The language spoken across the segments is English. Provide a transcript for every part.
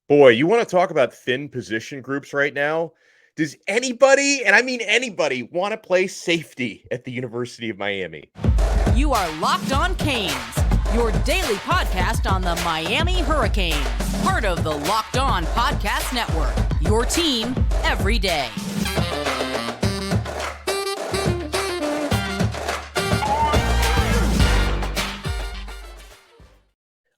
Boy, you want to talk about thin position groups right now? Does anybody, and I mean anybody, want to play safety at the University of Miami? You are Locked On Canes, your daily podcast on the Miami Hurricanes, part of the Locked On Podcast Network, your team every day.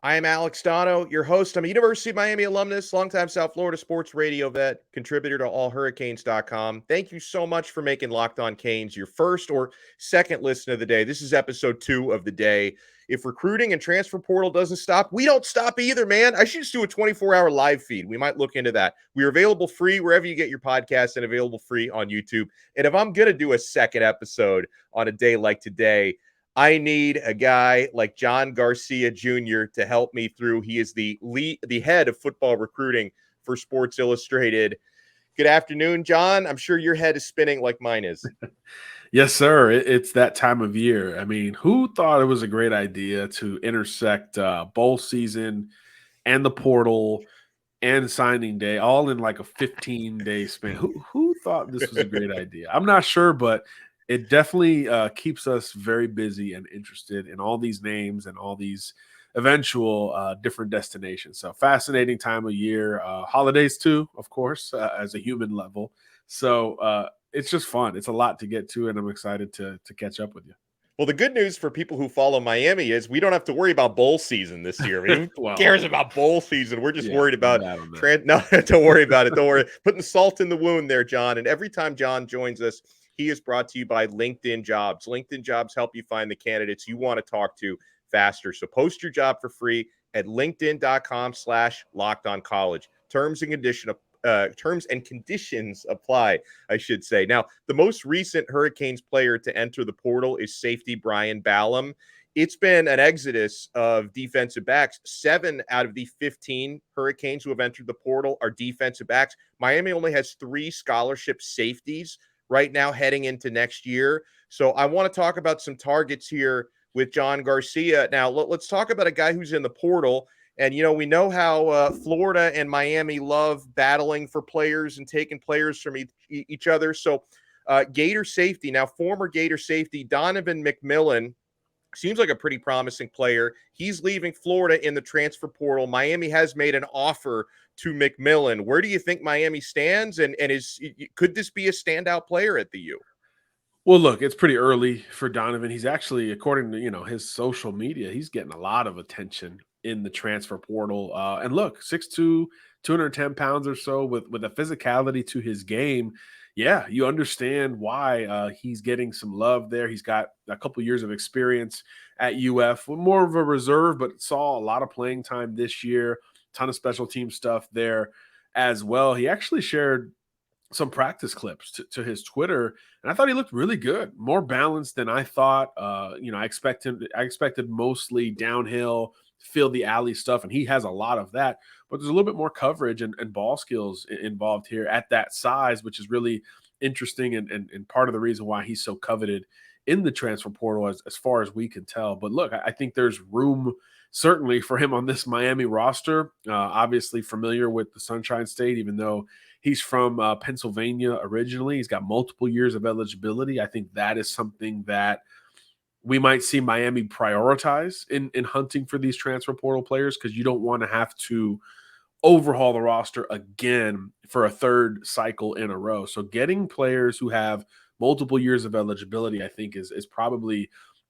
I am Alex Donno, your host. I'm a University of Miami alumnus, longtime South Florida sports radio vet, contributor to allhurricanes.com. Thank you so much for making Locked On Canes your first or second listen of the day. This is episode 2 of the day. If recruiting and transfer portal doesn't stop, we don't stop either, man. I should just do a 24-hour live feed. We might look into that. We are available free wherever you get your podcasts and available free on YouTube. And if I'm going to do a second episode on a day like today, I need a guy like John Garcia Jr. to help me through. He is the head of football recruiting for Sports Illustrated. Good afternoon, John. I'm sure your head is spinning like mine is. Yes, sir. It's that time of year. I mean, who thought it was a great idea to intersect bowl season and the portal and signing day all in like a 15-day span? Who thought this was a great idea? I'm not sure, but it definitely keeps us very busy and interested in all these names and all these eventual different destinations. So fascinating time of year, holidays too, of course, as a human level. So it's just fun. It's a lot to get to, and I'm excited to catch up with you. Well, the good news for people who follow Miami is we don't have to worry about bowl season this year. I mean, who cares about bowl season? We're just worried about no, don't worry about it. Don't worry. Putting the salt in the wound there, John. And every time John joins us, he is brought to you by LinkedIn Jobs. LinkedIn Jobs help you find the candidates you want to talk to faster. So post your job for free at linkedin.com/lockedoncollege. Terms and conditions apply, I should say. Now, the most recent Hurricanes player to enter the portal is safety Brian Balom. It's been an exodus of defensive backs. 7 out of the 15 Hurricanes who have entered the portal are defensive backs. Miami only has 3 scholarship safeties right now heading into next year. So I want to talk about some targets here with John Garcia. Now, let's talk about a guy who's in the portal. And, you know, we know how Florida and Miami love battling for players and taking players from each other. So Gator safety, now former Gator safety, Donovan McMillon, seems like a pretty promising player. He's leaving Florida in the transfer portal. Miami has made an offer to McMillon. Where do you think Miami stands? And could this be a standout player at the U? Well, look, it's pretty early for Donovan. He's actually, according to his social media, he's getting a lot of attention in the transfer portal. And look, 6'2", 210 pounds or so with a physicality to his game. Yeah, you understand why he's getting some love there. He's got a couple years of experience at UF, more of a reserve, but saw a lot of playing time this year, ton of special team stuff there as well. He actually shared some practice clips to his Twitter, and I thought he looked really good, more balanced than I thought. I expected mostly downhill, fill the alley stuff, and he has a lot of that, but there's a little bit more coverage and ball skills involved here at that size, which is really interesting and part of the reason why he's so coveted in the transfer portal as far as we can tell. But look, I think there's room certainly for him on this Miami roster. Obviously familiar with the Sunshine State, even though he's from Pennsylvania originally. He's got multiple years of eligibility. I think that is something that we might see Miami prioritize in hunting for these transfer portal players, because you don't want to have to overhaul the roster again for a third cycle in a row. So getting players who have multiple years of eligibility, I think, is probably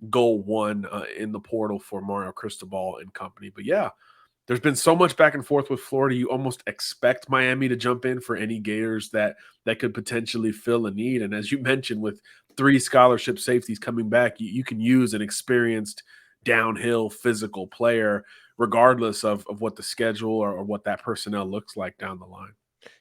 goal one in the portal for Mario Cristobal and company. But yeah, there's been so much back and forth with Florida. You almost expect Miami to jump in for any Gators that could potentially fill a need. And as you mentioned, with 3 scholarship safeties coming back, you can use an experienced downhill physical player regardless of what the schedule or what that personnel looks like down the line.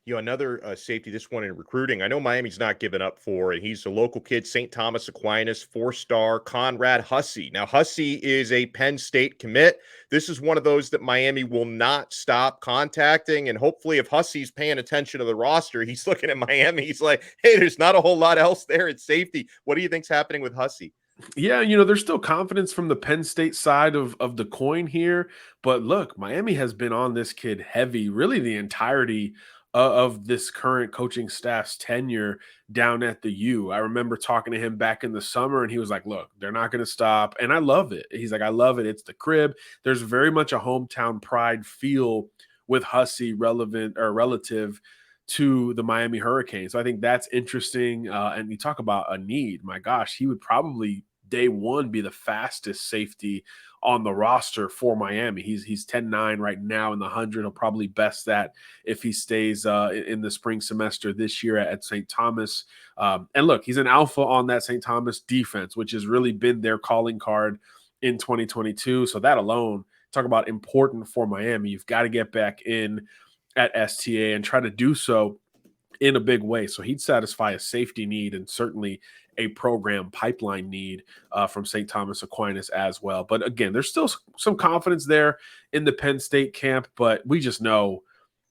Another safety, this one in recruiting, I know Miami's not given up for, and he's a local kid, St. Thomas Aquinas, 4-star Conrad Hussey. Now, Hussey is a Penn State commit. This is one of those that Miami will not stop contacting, and hopefully if Hussey's paying attention to the roster, he's looking at Miami, he's like, hey, there's not a whole lot else there at safety. What do you think's happening with Hussey? Yeah, there's still confidence from the Penn State side of the coin here. But look, Miami has been on this kid heavy, really the entirety of this current coaching staff's tenure down at the U. I remember talking to him back in the summer, and he was like, look, they're not going to stop. And I love it. He's like, I love it. It's the crib. There's very much a hometown pride feel with Hussey relevant or relative to the Miami Hurricanes. So I think that's interesting. And you talk about a need. My gosh, he would probably day one be the fastest safety on the roster for Miami. He's 10-9 right now in the 100. He'll probably best that if he stays in the spring semester this year at St. Thomas. And look, he's an alpha on that St. Thomas defense, which has really been their calling card in 2022. So that alone, talk about important for Miami. You've got to get back in at STA and try to do so in a big way. So he'd satisfy a safety need and certainly a program pipeline need from St. Thomas Aquinas as well. But again, there's still some confidence there in the Penn State camp, but we just know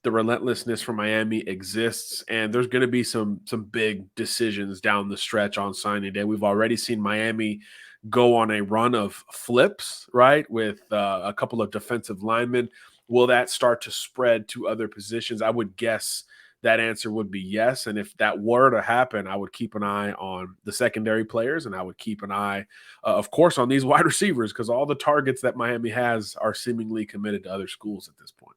the relentlessness from Miami exists, and there's going to be some big decisions down the stretch on signing day. We've already seen Miami go on a run of flips, right, with a couple of defensive linemen. Will that start to spread to other positions? I would guess that answer would be yes. And if that were to happen, I would keep an eye on the secondary players, and I would keep an eye, of course, on these wide receivers, because all the targets that Miami has are seemingly committed to other schools at this point.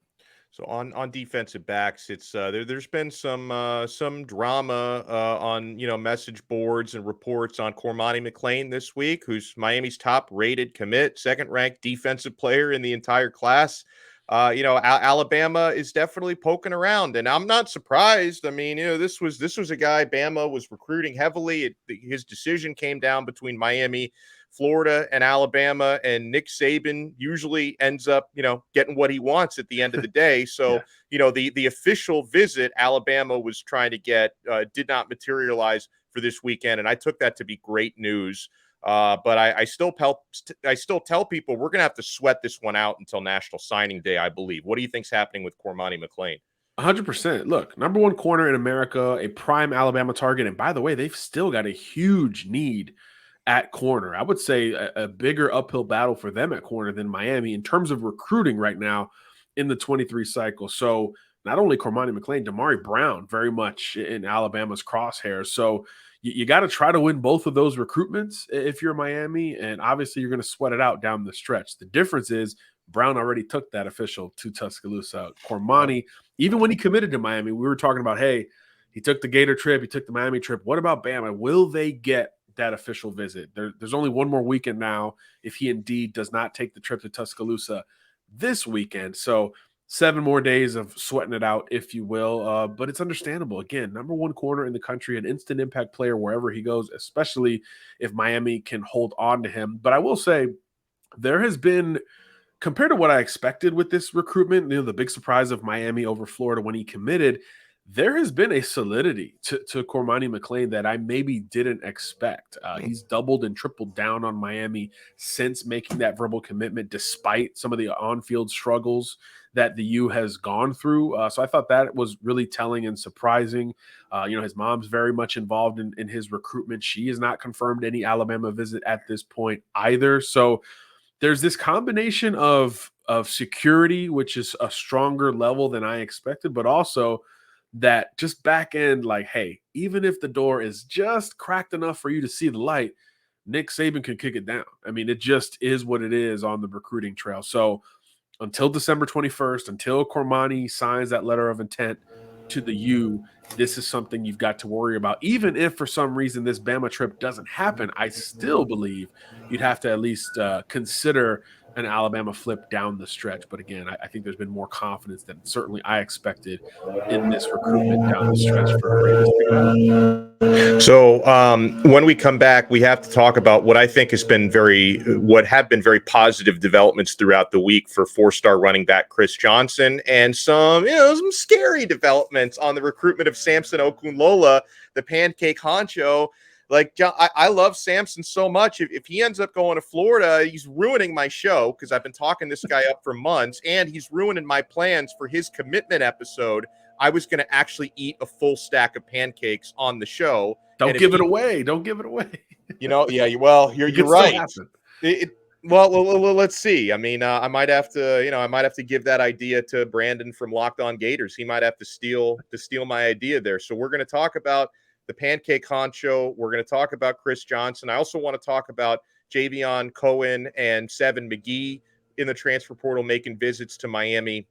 So on defensive backs, it's there's been some drama on message boards and reports on Cormani McClain this week, who's Miami's top rated commit, second ranked defensive player in the entire class. Alabama is definitely poking around, and I'm not surprised. I mean, this was a guy Bama was recruiting heavily. His decision came down between Miami, Florida, and Alabama, and Nick Saban usually ends up, getting what he wants at the end of the day. So, Yeah. The official visit Alabama was trying to get did not materialize for this weekend, and I took that to be great news. But I still tell people we're going to have to sweat this one out until National Signing Day, I believe. What do you think's happening with Cormani McClain? 100%. Look, number one corner in America, a prime Alabama target. And by the way, they've still got a huge need at corner. I would say a bigger uphill battle for them at corner than Miami in terms of recruiting right now in the 23 cycle. So not only Cormani McClain, Damari Brown very much in Alabama's crosshairs. So you got to try to win both of those recruitments if you're Miami, and obviously you're going to sweat it out down the stretch. The difference is Brown already took that official to Tuscaloosa. Cormani, even when he committed to Miami, we were talking about, hey, he took the Gator trip, he took the Miami trip. What about Bama? Will they get that official visit? There's only one more weekend now if he indeed does not take the trip to Tuscaloosa this weekend. So 7 more days of sweating it out, if you will. But it's understandable. Again, number one corner in the country, an instant impact player wherever he goes, especially if Miami can hold on to him. But I will say there has been, compared to what I expected with this recruitment, the big surprise of Miami over Florida when he committed, there has been a solidity to Cormani McClain that I maybe didn't expect. He's doubled and tripled down on Miami since making that verbal commitment, despite some of the on-field struggles that the U has gone through. So I thought that was really telling and surprising. His mom's very much involved in his recruitment. She has not confirmed any Alabama visit at this point either. So there's this combination of security, which is a stronger level than I expected, but also that just back end, like, hey, even if the door is just cracked enough for you to see the light, Nick Saban can kick it down. I mean, it just is what it is on the recruiting trail. So until December 21st, until Cormani signs that letter of intent to the U, this is something you've got to worry about. Even if for some reason this Bama trip doesn't happen, I still believe you'd have to at least consider an Alabama flip down the stretch. But again, I think there's been more confidence than certainly I expected in this recruitment down the stretch for So when we come back, we have to talk about what I think have been very positive developments throughout the week for 4-star running back Chris Johnson, and some scary developments on the recruitment of Samson Okunlola, the pancake honcho. Like, I love Samson so much. If he ends up going to Florida, he's ruining my show because I've been talking this guy up for months, and he's ruining my plans for his commitment episode. I was going to actually eat a full stack of pancakes on the show. Don't give it away. Don't give it away. Well, you're right. Well, let's see. I mean, I might have to give that idea to Brandon from Locked On Gators. He might have to steal my idea there. So we're going to talk about the Pancake Honcho. We're going to talk about Chris Johnson. I also want to talk about Javion Cohen and Seven McGee in the transfer portal making visits to Miami.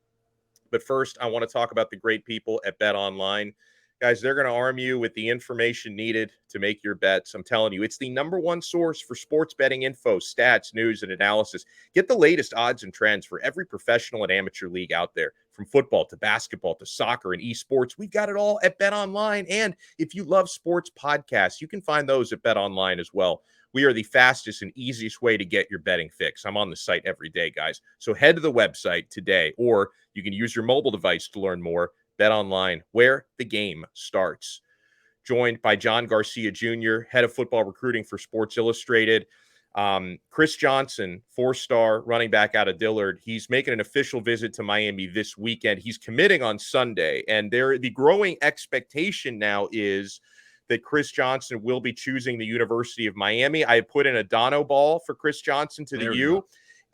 But first, I want to talk about the great people at Bet Online. Guys, they're going to arm you with the information needed to make your bets. I'm telling you, it's the number one source for sports betting info, stats, news, and analysis. Get the latest odds and trends for every professional and amateur league out there. From football to basketball to soccer and esports, we've got it all at Bet Online. And if you love sports podcasts, you can find those at Bet Online as well. We are the fastest and easiest way to get your betting fix. I'm on the site every day, guys. So head to the website today, or you can use your mobile device to learn more. Bet Online, where the game starts. Joined by John Garcia Jr., head of football recruiting for Sports Illustrated. Chris Johnson, 4-star running back out of Dillard. He's making an official visit to Miami this weekend. He's committing on Sunday, and the growing expectation now is that Chris Johnson will be choosing the University of Miami. I put in a Donno ball for Chris Johnson to the U.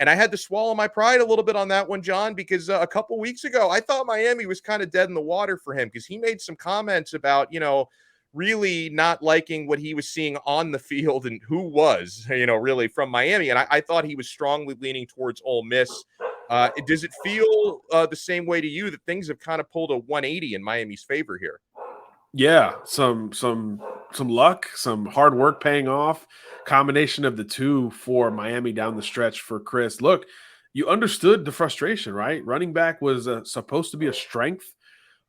And I had to swallow my pride a little bit on that one, John, because a couple weeks ago, I thought Miami was kind of dead in the water for him because he made some comments about, really not liking what he was seeing on the field and who was, really from Miami. And I thought he was strongly leaning towards Ole Miss. Does it feel the same way to you that things have kind of pulled a 180 in Miami's favor here? Yeah, some luck, some hard work paying off. Combination of the two for Miami down the stretch for Chris. Look, you understood the frustration, right? Running back was supposed to be a strength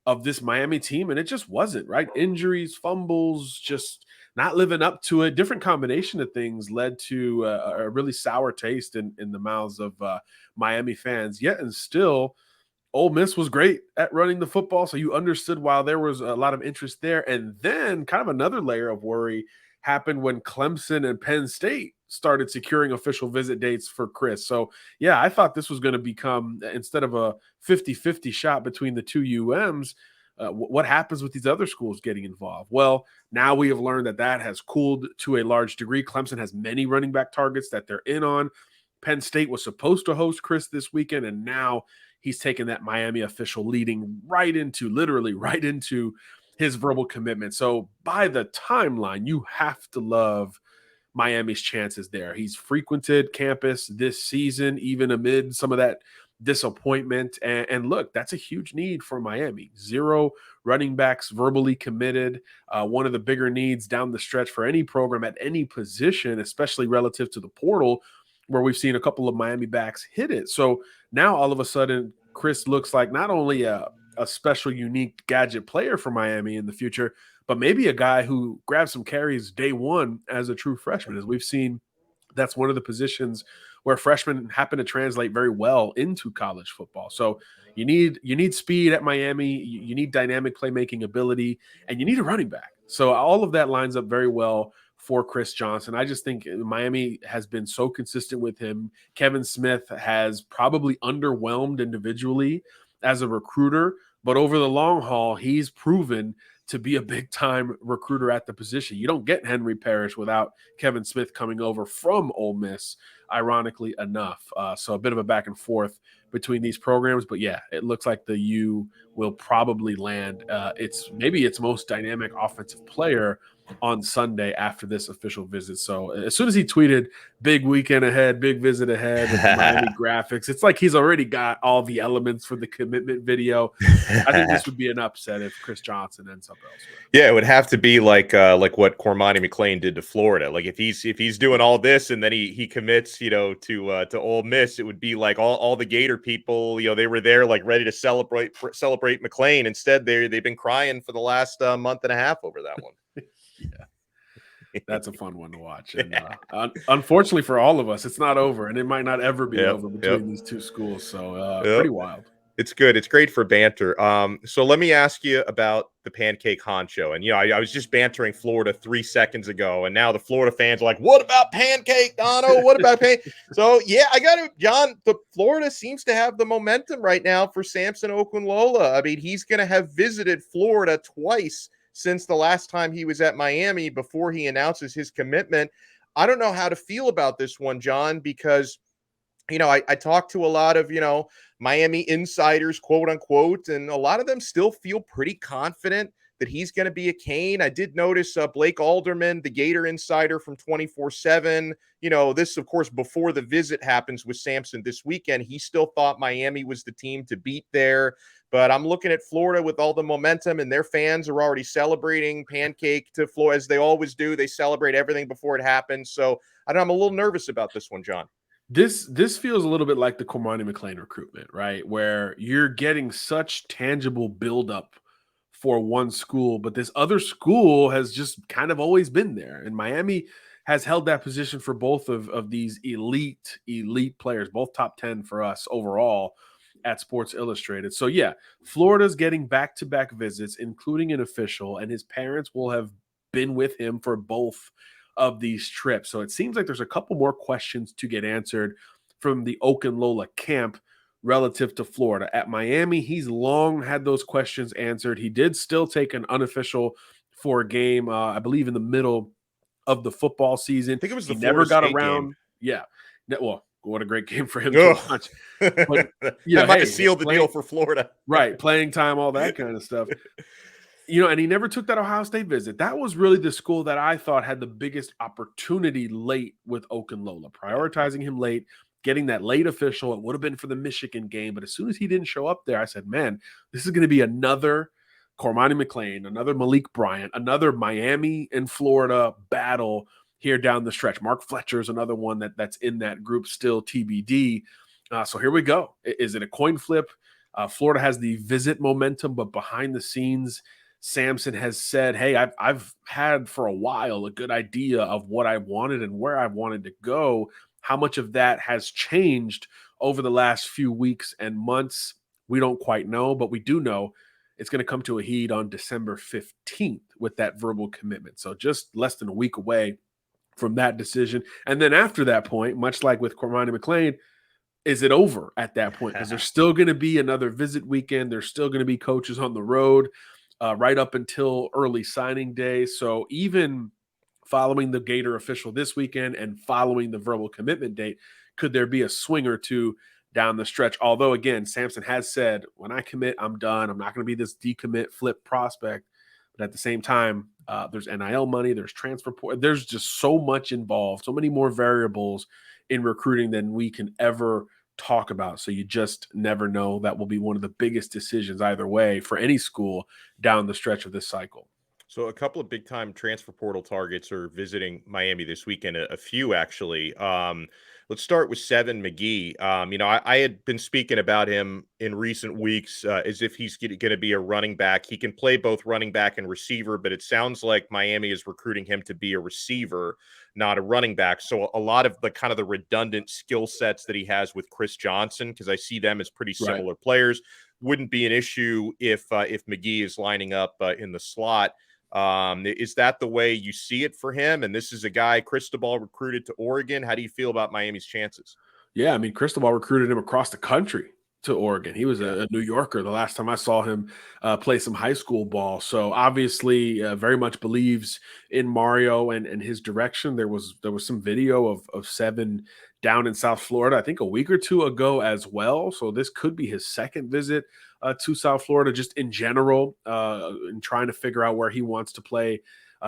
of this Miami team, and it just wasn't, right? Injuries, fumbles, just not living up to it. Different combination of things led to a really sour taste in the mouths of Miami fans. Yet and still, Ole Miss was great at running the football, so you understood why there was a lot of interest there. And then kind of another layer of worry happened when Clemson and Penn State started securing official visit dates for Chris. So, yeah, I thought this was going to become, instead of a 50-50 shot between the two UMs, what happens with these other schools getting involved? Well, now we have learned that has cooled to a large degree. Clemson has many running back targets that they're in on. Penn State was supposed to host Chris this weekend, and now he's taken that Miami official leading literally right into his verbal commitment. So by the timeline, you have to love Miami's chances there. He's frequented campus this season, even amid some of that disappointment. And look, that's a huge need for Miami. 0 running backs verbally committed. One of the bigger needs down the stretch for any program at any position, especially relative to the portal, where we've seen a couple of Miami backs hit it. So now all of a sudden, Chris looks like not only a special, unique gadget player for Miami in the future, but maybe a guy who grabs some carries day one as a true freshman. As we've seen, that's one of the positions where freshmen happen to translate very well into college football. So you need speed at Miami, you need dynamic playmaking ability, and you need a running back. So all of that lines up very well for Chris Johnson. I just think Miami has been so consistent with him. Kevin Smith has probably underwhelmed individually as a recruiter, but over the long haul, he's proven to be a big-time recruiter at the position. You don't get Henry Parrish without Kevin Smith coming over from Ole Miss, ironically enough. So a bit of a back and forth between these programs. But, yeah, it looks like the U will probably land its most dynamic offensive player on Sunday after this official visit. So as soon as he tweeted big weekend ahead, big visit ahead with the Miami graphics, it's like he's already got all the elements for the commitment video. I think this would be an upset if Chris Johnson ends up elsewhere. Yeah, it would have to be like what Cormani McClain did to Florida. Like if he's doing all this and then he commits, to Ole Miss, it would be like all the Gator people, they were there like ready to celebrate McClain. Instead, they've been crying for the last month and a half over that one. Yeah, that's a fun one to watch. And unfortunately for all of us, it's not over, and it might not ever be over between these two schools. So pretty wild. It's good. It's great for banter. So let me ask you about the Pancake Honcho. And, I was just bantering Florida 3 seconds ago, and now the Florida fans are like, what about Pancake, Donno? What about Pancake? So, yeah, John, the Florida seems to have the momentum right now for Samson Okunlola. I mean, he's going to have visited Florida twice since the last time he was at Miami before he announces his commitment. I don't know how to feel about this one, John, because I talked to a lot of, Miami insiders, quote unquote, and a lot of them still feel pretty confident that he's going to be a Cane. I did notice Blake Alderman, the Gator insider from 24/7, this, of course, before the visit happens with Samson this weekend, he still thought Miami was the team to beat there. But I'm looking at Florida with all the momentum, and their fans are already celebrating pancake to Florida, as they always do. They celebrate everything before it happens. So I'm a little nervous about this one, John. This feels a little bit like the Cormani McLean recruitment, right? Where you're getting such tangible buildup for one school, but this other school has just kind of always been there. And Miami has held that position for both of these elite players, both top 10 for us overall at Sports Illustrated. So yeah, Florida's getting back-to-back visits, including an official, and his parents will have been with him for both of these trips. So it seems like there's a couple more questions to get answered from the Okunlola camp relative to Florida. At Miami, he's long had those questions answered. He did still take an unofficial for a game, I believe in the middle of the football season. I think it was the he never got State around. Game. Yeah. Well, what a great game for him to watch. But that might have sealed the deal for Florida. Right. Playing time, all that kind of stuff. And he never took that Ohio State visit. That was really the school that I thought had the biggest opportunity late with Okunlola, prioritizing him late, getting that late official. It would have been for the Michigan game, but as soon as he didn't show up there, I said, man, this is going to be another Cormani McLean, another Malik Bryant, another Miami and Florida battle here down the stretch. Mark Fletcher's another one that's in that group still TBD. So here we go. Is it a coin flip? Florida has the visit momentum, but behind the scenes, Samson has said, hey, I've had for a while a good idea of what I wanted and where I wanted to go. How much of that has changed over the last few weeks and months? We don't quite know, but we do know it's going to come to a head on December 15th with that verbal commitment. So just less than a week away from that decision. And then after that point, much like with Cormani McLean, is it over at that point? Because there's still going to be another visit weekend. There's still going to be coaches on the road right up until early signing day. So even following the Gator official this weekend and following the verbal commitment date, could there be a swing or two down the stretch? Although, again, Samson has said, when I commit, I'm done. I'm not going to be this decommit flip prospect. But at the same time, there's NIL money, there's transfer portal. There's just so much involved, so many more variables in recruiting than we can ever talk about. So you just never know. That will be one of the biggest decisions either way for any school down the stretch of this cycle. So a couple of big-time transfer portal targets are visiting Miami this weekend, a few actually. Let's start with Seven McGee. I had been speaking about him in recent weeks as if he's going to be a running back. He can play both running back and receiver, but it sounds like Miami is recruiting him to be a receiver, not a running back. So a lot of the kind of the redundant skill sets that he has with Chris Johnson, because I see them as pretty similar players, wouldn't be an issue if McGee is lining up in the slot. Is that the way you see it for him? And this is a guy Cristobal recruited to Oregon. How do you feel about Miami's chances? Yeah, I mean, Cristobal recruited him across the country to Oregon. He was a New Yorker the last time I saw him play some high school ball. So obviously very much believes in Mario and his direction. There was some video of Seven down in South Florida, I think a week or two ago as well. So this could be his second visit to South Florida, just in general, and trying to figure out where he wants to play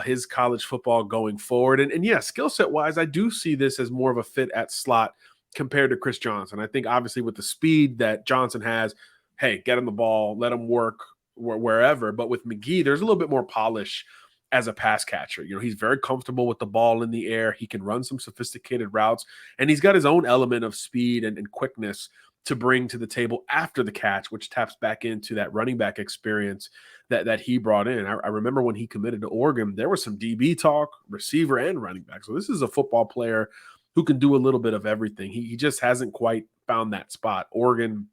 his college football going forward. And yeah, skill set wise, I do see this as more of a fit at slot compared to Chris Johnson. I think obviously with the speed that Johnson has, hey, get him the ball, let him work wherever. But with McGee, there's a little bit more polish as a pass catcher. He's very comfortable with the ball in the air. He can run some sophisticated routes, and he's got his own element of speed and quickness to bring to the table after the catch, which taps back into that running back experience that he brought in. I remember when he committed to Oregon, there was some DB talk, receiver and running back. So this is a football player who can do a little bit of everything. He just hasn't quite found that spot. Oregon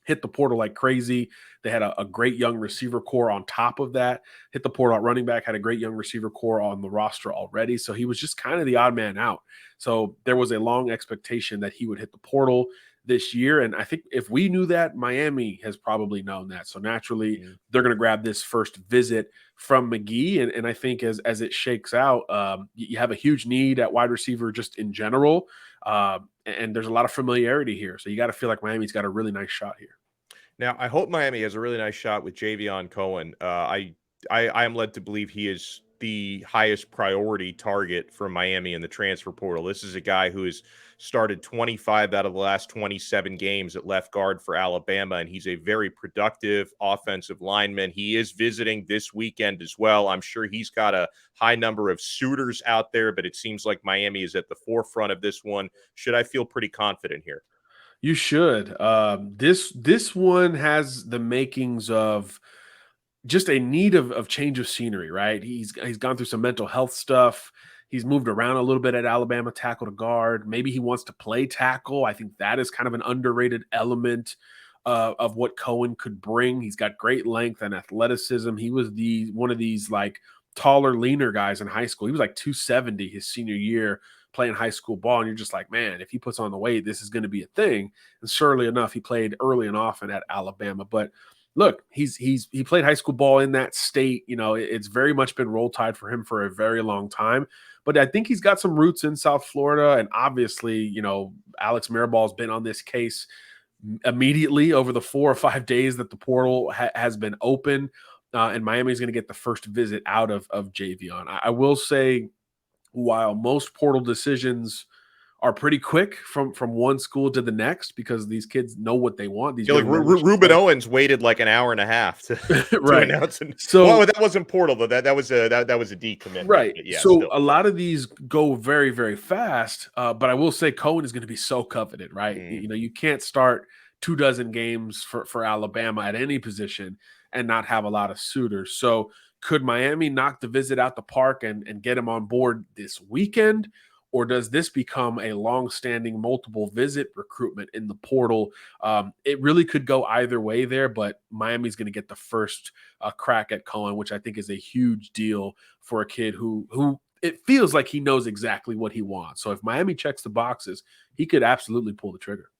hit the portal like crazy. They had a great young receiver core on top of that. Hit the portal at running back, had a great young receiver core on the roster already. So he was just kind of the odd man out. So there was a long expectation that he would hit the portal. this year. And I think if we knew that, Miami has probably known that. So naturally, they're going to grab this first visit from McGee. And I think as it shakes out, you have a huge need at wide receiver just in general. And there's a lot of familiarity here. So you got to feel like Miami's got a really nice shot here. Now, I hope Miami has a really nice shot with Javion Cohen. I am led to believe he is the highest priority target for Miami in the transfer portal. This is a guy who has started 25 out of the last 27 games at left guard for Alabama, and he's a very productive offensive lineman. He is visiting this weekend as well. I'm sure he's got a high number of suitors out there, but it seems like Miami is at the forefront of this one. Should I feel pretty confident here? You should. This one has the makings of just a need of change of scenery, right? He's gone through some mental health stuff. He's moved around a little bit at Alabama, tackle to guard. Maybe he wants to play tackle. I think that is kind of an underrated element of what Cohen could bring. He's got great length and athleticism. He was one of these like taller, leaner guys in high school. He was like 270 his senior year playing high school ball. And you're just like, man, if he puts on the weight, this is going to be a thing. And surely enough, he played early and often at Alabama. But look, he played high school ball in that state. You know, it's very much been Roll Tide for him for a very long time. But I think he's got some roots in South Florida. And obviously, you know, Alex Mirabal has been on this case immediately over the 4 or 5 days that the portal has been open. And Miami's going to get the first visit out of Javion. I will say, while most portal decisions are pretty quick from one school to the next because these kids know what they want. These like Ruben Owens waited like an hour and a half to announce it. So that wasn't portal though. That was a decommitment. Right. Yeah, so still. A lot of these go very, very fast. But I will say Cohen is going to be so coveted, right? You know, you can't start 24 games for Alabama at any position and not have a lot of suitors. So could Miami knock the visit out the park and get him on board this weekend? Or does this become a long-standing multiple visit recruitment in the portal? It really could go either way there, but Miami's going to get the first crack at Cohen, which I think is a huge deal for a kid who it feels like he knows exactly what he wants. So if Miami checks the boxes, he could absolutely pull the trigger.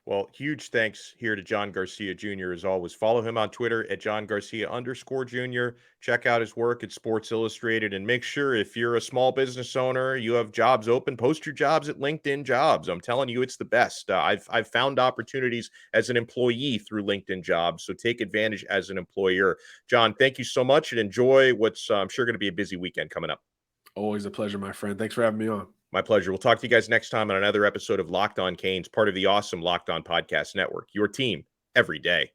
Well, huge thanks here to John Garcia Jr. as always. Follow him on Twitter at John Garcia_Jr. Check out his work at Sports Illustrated and make sure if you're a small business owner, you have jobs open, post your jobs at LinkedIn Jobs. I'm telling you, it's the best. I've found opportunities as an employee through LinkedIn Jobs, so take advantage as an employer. John, thank you so much and enjoy what's I'm sure going to be a busy weekend coming up. Always a pleasure, my friend. Thanks for having me on. My pleasure. We'll talk to you guys next time on another episode of Locked On Canes, part of the awesome Locked On Podcast Network, your team every day.